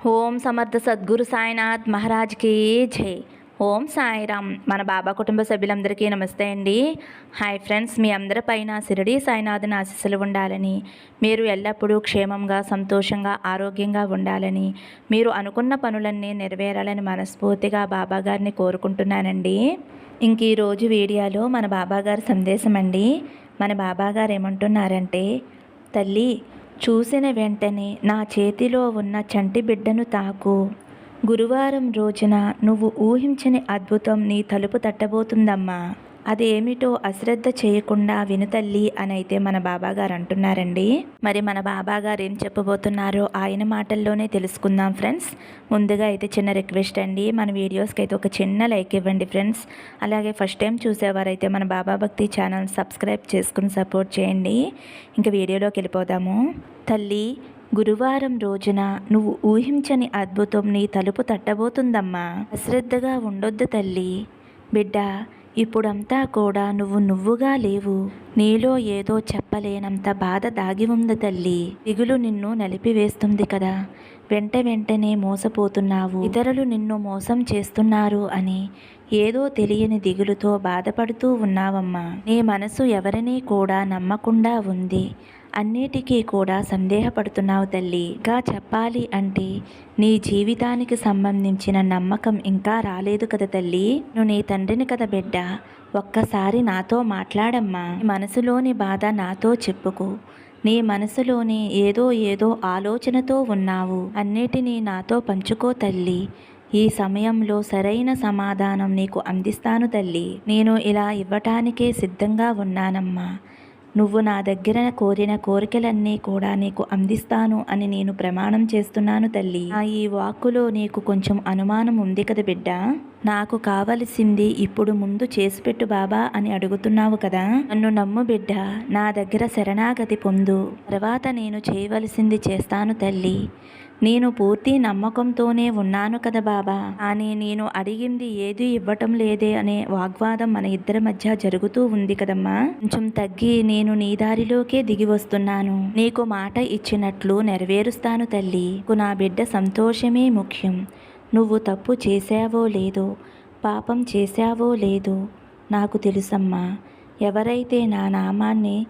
ఓం సమర్థ సద్గురు సాయినాథ్ మహారాజ్కి జై. ఓం సాయిరామ్. మన బాబా కుటుంబ సభ్యులందరికీ నమస్తే అండి. హాయ్ ఫ్రెండ్స్, మీ అందరిపైన షిరిడి సాయినాథుని ఆశీస్సులు ఉండాలని, మీరు ఎల్లప్పుడూ క్షేమంగా, సంతోషంగా, ఆరోగ్యంగా ఉండాలని, మీరు అనుకున్న పనులన్నీ నెరవేరాలని మనస్ఫూర్తిగా బాబా గారిని కోరుకుంటున్నానండి. ఇంక ఈరోజు వీడియోలో మన బాబా గారి సందేశం అండి. మన బాబా గారు ఏమంటున్నారంటే, తల్లి చూసిన వెంటనే నా చేతిలో ఉన్న చంటి బిడ్డను తాకు. గురువారం రోజున నువ్వు ఊహించని అద్భుతం నీ తలుపు తట్టబోతుందమ్మా. అదేమిటో అశ్రద్ధ చేయకుండా విను తల్లి అని అయితే మన బాబాగారు అంటున్నారండి. మరి మన బాబాగారు ఏం చెప్పబోతున్నారో ఆయన మాటల్లోనే తెలుసుకుందాం ఫ్రెండ్స్. ముందుగా అయితే చిన్న రిక్వెస్ట్ అండి, మన వీడియోస్కి అయితే ఒక చిన్న లైక్ ఇవ్వండి ఫ్రెండ్స్. అలాగే ఫస్ట్ టైం చూసేవారైతే మన బాబా భక్తి ఛానల్ సబ్స్క్రైబ్ చేసుకుని సపోర్ట్ చేయండి. ఇంకా వీడియోలోకి వెళ్ళిపోదాము. తల్లి, గురువారం రోజున నువ్వు ఊహించని అద్భుతం నీ తలుపు తట్టబోతుందమ్మా. అశ్రద్ధగా ఉండొద్దు తల్లి. బిడ్డ, ఇప్పుడంతా కూడా నువ్వుగా లేవు. నీలో ఏదో చెప్పలేనంత బాధ దాగి ఉంది తల్లి. దిగులు నిన్ను నలిపివేస్తుంది కదా. వెంటనే మోసపోతున్నావు. ఇతరులు నిన్ను మోసం చేస్తున్నారు అని ఏదో తెలియని దిగులుతో బాధపడుతూ ఉన్నావమ్మా. నీ మనసు ఎవరినీ కూడా నమ్మకుండా ఉంది. అన్నిటికీ కూడా సందేహపడుతున్నావు తల్లి. ఇంకా చెప్పాలి అంటే నీ జీవితానికి సంబంధించిన నమ్మకం ఇంకా రాలేదు కదా తల్లి. నువ్వు నీ తండ్రిని కదా బిడ్డ. ఒక్కసారి నాతో మాట్లాడమ్మా. నీ మనసులోని బాధ నాతో చెప్పుకో. నీ మనసులోని ఏదో ఆలోచనతో ఉన్నావు. అన్నిటినీ నాతో పంచుకో తల్లి. ఈ సమయంలో సరైన సమాధానం నీకు అందిస్తాను తల్లి. నేను ఇలా ఇవ్వటానికే సిద్ధంగా ఉన్నానమ్మా. నువ్వు నా దగ్గర కోరిన కోరికలన్నీ కూడా నీకు అందిస్తాను అని నేను ప్రమాణం చేస్తున్నాను తల్లి. ఈ వాక్కులో నీకు కొంచెం అనుమానం ఉంది కదా బిడ్డ. నాకు కావలసింది ఇప్పుడు ముందు చేసిపెట్టు బాబా అని అడుగుతున్నావు కదా. నన్ను నమ్ము బిడ్డ. నా దగ్గర శరణాగతి పొందు. తర్వాత నేను చేయవలసింది చేస్తాను తల్లి. నేను పూర్తి నమ్మకంతోనే ఉన్నాను కదా బాబా. కానీ నేను అడిగింది ఏది ఇవ్వటం లేదే అనే వాగ్వాదం మన ఇద్దరి మధ్య జరుగుతూ ఉంది కదమ్మా. కొంచెం తగ్గి నేను నీ దారిలోకే దిగి వస్తున్నాను. నీకు మాట ఇచ్చినట్లు నెరవేరుస్తాను తల్లి. నా బిడ్డ సంతోషమే ముఖ్యం. నువ్వు తప్పు చేశావో లేదో, పాపం చేశావో లేదో నాకు తెలుసమ్మా. ఎవరైతే నా నామాన్ని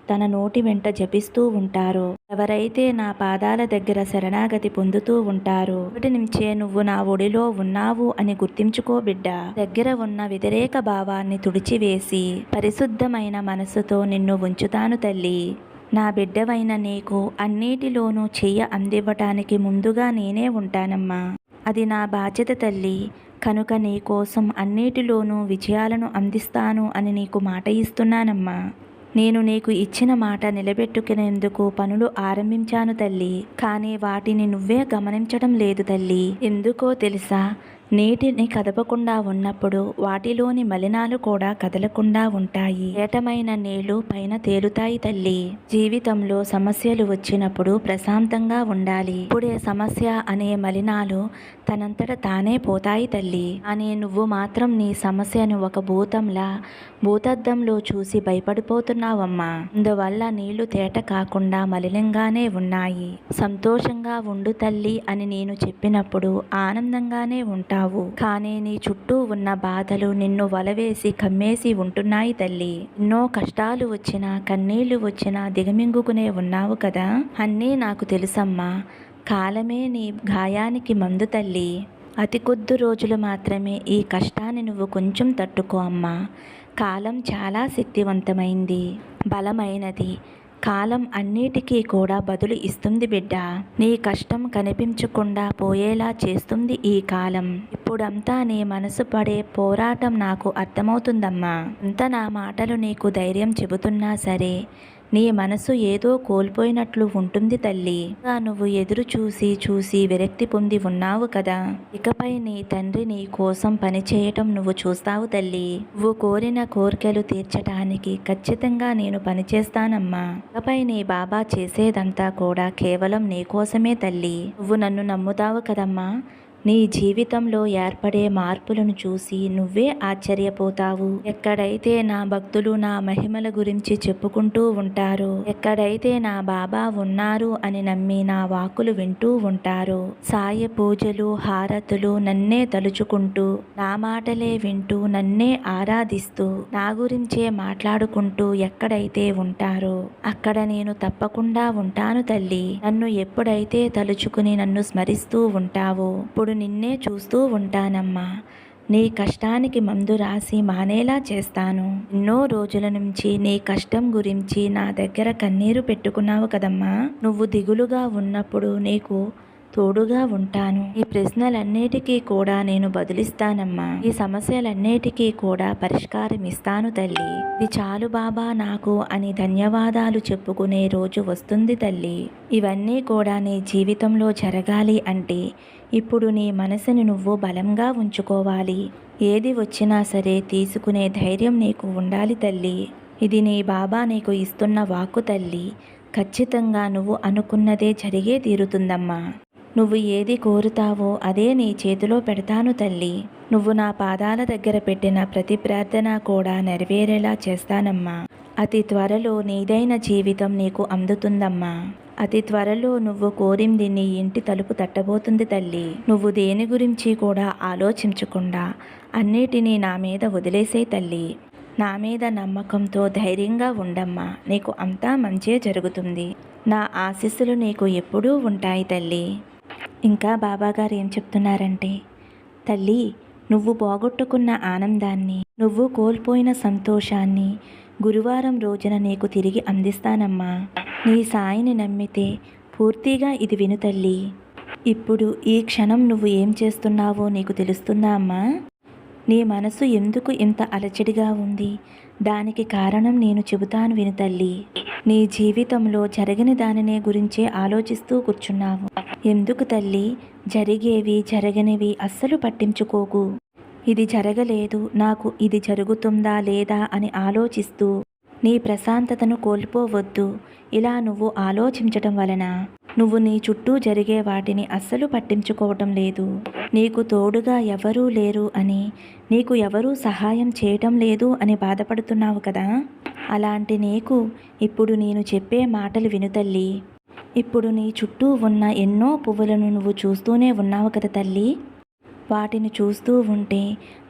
తన నోటి వెంట జపిస్తూ ఉంటారో, ఎవరైతే నా పాదాల దగ్గర శరణాగతి పొందుతూ ఉంటారో, ఇప్పటి నుంచే నువ్వు నా ఒడిలో ఉన్నావు అని గుర్తించుకో బిడ్డ. దగ్గర ఉన్న వ్యతిరేక భావాన్ని తుడిచివేసి పరిశుద్ధమైన మనసుతో నిన్ను ఉంచుతాను తల్లి. నా బిడ్డవైన నీకు అన్నిటిలోనూ చెయ్య అందివ్వటానికి ముందుగా నేనే ఉంటానమ్మా. అది నా బాధ్యత తల్లి. కనుక నీ కోసం అన్నిటిలోనూ విజయాలను అందిస్తాను అని నీకు మాట ఇస్తున్నానమ్మా. నేను నీకు ఇచ్చిన మాట నిలబెట్టుకునేందుకు పనులు ఆరంభించాను తల్లి. కానీ వాటిని నువ్వే గమనించడం లేదు తల్లి. ఎందుకో తెలుసా? నీటిని కదపకుండా ఉన్నప్పుడు వాటిలోని మలినాలు కూడా కదలకుండా ఉంటాయి. ఏటమైన నీళ్లు పైన తేలుతాయి తల్లి. జీవితంలో సమస్యలు వచ్చినప్పుడు ప్రశాంతంగా ఉండాలి. ఇప్పుడే సమస్య అనే మలినాలు తనంతట తానే పోతాయి తల్లి. అని నువ్వు మాత్రం నీ సమస్యను ఒక భూతద్దంలో చూసి భయపడిపోతున్నావమ్మా. అందువల్ల నీళ్లు తేట కాకుండా మలినంగానే ఉన్నాయి. సంతోషంగా ఉండు తల్లి అని నేను చెప్పినప్పుడు ఆనందంగానే ఉంటావు. కానీ నీ చుట్టూ ఉన్న బాధలు నిన్ను వలవేసి కమ్మేసి ఉంటున్నాయి తల్లి. ఎన్నో కష్టాలు వచ్చినా, కన్నీళ్లు వచ్చినా దిగమింగుకునే ఉన్నావు కదా. అన్నీ నాకు తెలుసమ్మా. కాలమే నీ గాయానికి మందు తల్లి. అతి కొద్ది రోజులు మాత్రమే ఈ కష్టాన్ని నువ్వు కొంచెం తట్టుకో అమ్మా. కాలం చాలా శక్తివంతమైంది, బలమైనది. కాలం అన్నిటికీ కూడా బదులు ఇస్తుంది బిడ్డ. నీ కష్టం కనిపించకుండా పోయేలా చేస్తుంది ఈ కాలం. ఇప్పుడంతా నీ మనసు పడే పోరాటం నాకు అర్థమవుతుందమ్మా. అంత నా మాటలు నీకు ధైర్యం చెబుతున్నా సరే నీ మనసు ఏదో కోల్పోయినట్లు ఉంటుంది తల్లి. నువ్వు ఎదురు చూసి విరక్తి పొంది ఉన్నావు కదా. ఇకపై నీ తండ్రి నీ కోసం పనిచేయటం నువ్వు చూస్తావు తల్లి. నువ్వు కోరిన కోరికలు తీర్చడానికి ఖచ్చితంగా నేను పనిచేస్తానమ్మా. ఇకపై నీ బాబా చేసేదంతా కూడా కేవలం నీ కోసమే తల్లి. నువ్వు నన్ను నమ్ముతావు కదమ్మా. నీ జీవితంలో ఏర్పడే మార్పులను చూసి నువ్వే ఆశ్చర్యపోతావు. ఎక్కడైతే నా భక్తులు నా మహిమల గురించి చెప్పుకుంటూ ఉంటారో, ఎక్కడైతే నా బాబా ఉన్నారు అని నమ్మి నా వాక్కులు వింటూ ఉంటారో, సాయ పూజలు హారతులు నన్నే తలుచుకుంటూ, నా మాటలే వింటూ నన్నే ఆరాధిస్తూ, నా గురించే మాట్లాడుకుంటూ ఎక్కడైతే ఉంటారో అక్కడ నేను తప్పకుండా ఉంటాను తల్లి. నన్ను ఎప్పుడైతే తలుచుకుని నన్ను స్మరిస్తూ ఉంటావో ఇప్పుడు నిన్నే చూస్తూ ఉంటానమ్మా. నీ కష్టానికి మందు రాసి మానేలా చేస్తాను. ఎన్నో రోజుల నుంచి నీ కష్టం గురించి నా దగ్గర కన్నీరు పెట్టుకున్నావు కదమ్మా. నువ్వు దిగులుగా ఉన్నప్పుడు నీకు తోడుగా ఉంటాను. ఈ ప్రశ్నలన్నిటికీ కూడా నేను బదులిస్తానమ్మా. ఈ సమస్యలన్నిటికీ కూడా పరిష్కారం ఇస్తాను తల్లి. ఇది చాలు బాబా నాకు అని ధన్యవాదాలు చెప్పుకునే రోజు వస్తుంది తల్లి. ఇవన్నీ కూడా నీ జీవితంలో జరగాలి అంటే ఇప్పుడు నీ మనసుని నువ్వు బలంగా ఉంచుకోవాలి. ఏది వచ్చినా సరే తీసుకునే ధైర్యం నీకు ఉండాలి తల్లి. ఇది నీ బాబా నీకు ఇస్తున్న వాక్కు తల్లి. ఖచ్చితంగా నువ్వు అనుకున్నదే జరిగే తీరుతుందమ్మా. నువ్వు ఏది కోరుతావో అదే నీ చేతిలో పెడతాను తల్లి. నువ్వు నా పాదాల దగ్గర పెట్టిన ప్రతి ప్రార్థన కూడా నెరవేరేలా చేస్తానమ్మా. అతి త్వరలో నీదైన జీవితం నీకు అందుతుందమ్మా. అతి త్వరలో నువ్వు కోరింది నీ ఇంటి తలుపు తట్టబోతుంది తల్లి. నువ్వు దేని గురించి కూడా ఆలోచించకుండా అన్నిటినీ నా మీద వదిలేసే తల్లి. నా మీద నమ్మకంతో ధైర్యంగా ఉండమ్మా. నీకు అంతా మంచే జరుగుతుంది. నా ఆశీస్సులు నీకు ఎప్పుడూ ఉంటాయి తల్లి. ఇంకా బాబాగారు ఏం చెప్తున్నారంటే, తల్లి నువ్వు పోగొట్టుకున్న ఆనందాన్ని, నువ్వు కోల్పోయిన సంతోషాన్ని గురువారం రోజున నీకు తిరిగి అందిస్తానమ్మా. నీ సాయిని నమ్మితే పూర్తిగా ఇది విను తల్లి. ఇప్పుడు ఈ క్షణం నువ్వు ఏం చేస్తున్నావో నీకు తెలుస్తుందా అమ్మా? నీ మనసు ఎందుకు ఇంత అలచడిగా ఉంది? దానికి కారణం నేను చెబుతాను విను తల్లి. నీ జీవితంలో జరిగిన దానినే గురించే ఆలోచిస్తూ కూర్చున్నావు. ఎందుకు తల్లి? జరిగేవి జరగనివి అస్సలు పట్టించుకోకు. ఇది జరగలేదు, నాకు ఇది జరుగుతుందా లేదా అని ఆలోచిస్తూ నీ ప్రశాంతతను కోల్పోవద్దు. ఇలా నువ్వు ఆలోచించటం వలన నువ్వు నీ చుట్టూ జరిగే వాటిని అస్సలు పట్టించుకోవటం లేదు. నీకు తోడుగా ఎవరూ లేరు అని, నీకు ఎవరూ సహాయం చేయటం లేదు అని బాధపడుతున్నావు కదా. అలాంటి నీకు ఇప్పుడు నేను చెప్పే మాటలు విను తల్లి. ఇప్పుడు నీ చుట్టూ ఉన్న ఎన్నో పువ్వులను నువ్వు చూస్తూనే ఉన్నావు కదా తల్లి. వాటిని చూస్తూ ఉంటే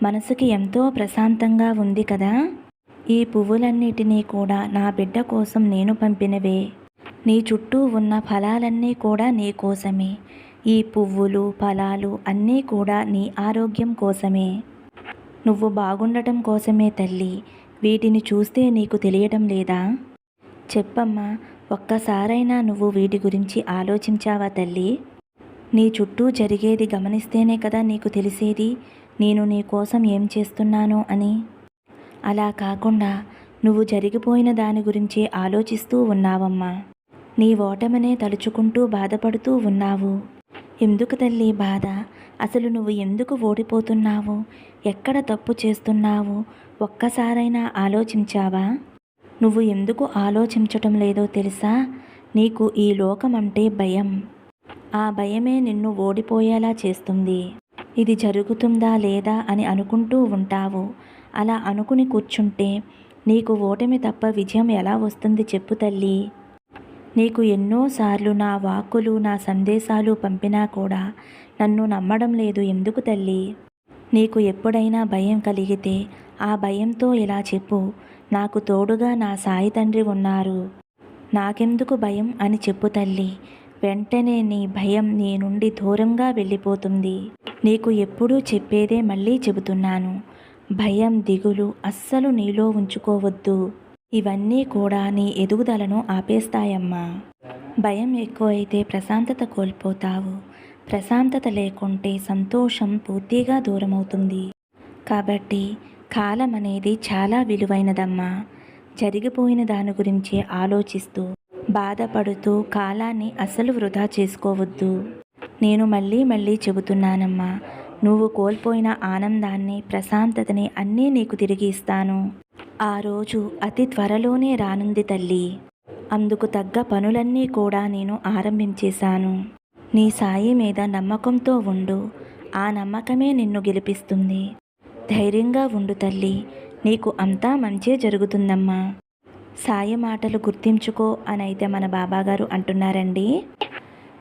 మనసుకి ఎంతో ప్రశాంతంగా ఉంది కదా. ఈ పువ్వులన్నిటినీ కూడా నా బిడ్డ కోసం నేను పంపినవే. నీ చుట్టూ ఉన్న ఫలాలన్నీ కూడా నీ కోసమే. ఈ పువ్వులు ఫలాలు అన్నీ కూడా నీ ఆరోగ్యం కోసమే, నువ్వు బాగుండటం కోసమే తల్లి. వీటిని చూస్తే నీకు తెలియటం లేదా? చెప్పమ్మా, ఒక్కసారైనా నువ్వు వీటి గురించి ఆలోచించావా తల్లి? నీ చుట్టూ జరిగేది గమనిస్తేనే కదా నీకు తెలిసేది నేను నీ కోసం ఏం చేస్తున్నానో అని. అలా కాకుండా నువ్వు జరిగిపోయిన దాని గురించి ఆలోచిస్తూ ఉన్నావమ్మా. నీ ఓటమినే తలుచుకుంటూ బాధపడుతూ ఉన్నావు. ఎందుకు తల్లి బాధ? అసలు నువ్వు ఎందుకు ఓడిపోతున్నావు? ఎక్కడ తప్పు చేస్తున్నావు? ఒక్కసారైనా ఆలోచించావా? నువ్వు ఎందుకు ఆలోచించటం లేదో తెలుసా? నీకు ఈ లోకం అంటే భయం. ఆ భయమే నిన్ను ఓడిపోయేలా చేస్తుంది. ఇది జరుగుతుందా లేదా అని అనుకుంటూ ఉంటావు. అలా అనుకుని కూర్చుంటే నీకు ఓటమి తప్ప విజయం ఎలా వస్తుంది చెప్పు తల్లి. నీకు ఎన్నోసార్లు నా వాక్కులు నా సందేశాలు పంపినా కూడా నన్ను నమ్మడం లేదు ఎందుకు తల్లి? నీకు ఎప్పుడైనా భయం కలిగితే ఆ భయంతో ఇలా చెప్పు, నాకు తోడుగా నా సాయి తండ్రి ఉన్నారు, నాకెందుకు భయం అని చెప్పు తల్లి. వెంటనే నీ భయం నీ నుండి దూరంగా వెళ్ళిపోతుంది. నీకు ఎప్పుడూ చెప్పేదే మళ్ళీ చెబుతున్నాను, భయం దిగులు అస్సలు నీలో ఉంచుకోవద్దు. ఇవన్నీ కూడా నీ ఎదుగుదలను ఆపేస్తాయమ్మా. భయం ఎక్కువైతే ప్రశాంతత కోల్పోతావు. ప్రశాంతత లేకుంటే సంతోషం పూర్తిగా దూరమవుతుంది. కాబట్టి కాలం అనేది చాలా విలువైనదమ్మా. జరిగిపోయిన దాని గురించి ఆలోచిస్తూ బాధపడుతూ కాలాన్ని అసలు వృధా చేసుకోవద్దు. నేను మళ్ళీ మళ్ళీ చెబుతున్నానమ్మా, నువ్వు కోల్పోయిన ఆనందాన్ని ప్రశాంతతని అన్నీ నీకు తిరిగి ఇస్తాను. ఆ రోజు అతి త్వరలోనే రానుంది తల్లి. అందుకు తగ్గ పనులన్నీ కూడా నేను ఆరంభించేశాను. నీ సాయి మీద నమ్మకంతో ఉండు. ఆ నమ్మకమే నిన్ను గెలిపిస్తుంది. ధైర్యంగా ఉండు తల్లి, నీకు అంతా మంచే జరుగుతుందమ్మా. సాయి మాటలు గుర్తించుకో అని అయితే మన బాబాగారు అంటున్నారండి.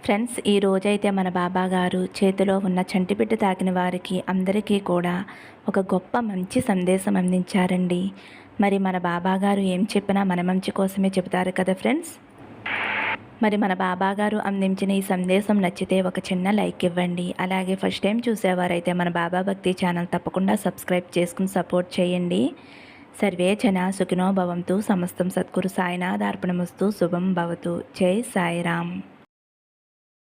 ఫ్రెండ్స్, ఈ రోజైతే మన బాబాగారు చేతిలో ఉన్న చంటిబిడ్డ తాకిన వారికి అందరికీ కూడా ఒక గొప్ప మంచి సందేశం అందించారండి. మరి మన బాబాగారు ఏం చెప్పినా మన మంచి కోసమే చెబుతారు కదా ఫ్రెండ్స్. మరి మన బాబాగారు అందించిన ఈ సందేశం నచ్చితే ఒక చిన్న లైక్ ఇవ్వండి. అలాగే ఫస్ట్ టైం చూసేవారైతే మన బాబా భక్తి ఛానల్ తప్పకుండా సబ్స్క్రైబ్ చేసుకుని సపోర్ట్ చేయండి. సర్వే జన సుఖినో భవంతు. సమస్తం సద్గురు సాయినాథార్పణమస్తు. శుభం భవతు. జై సాయిరామ్.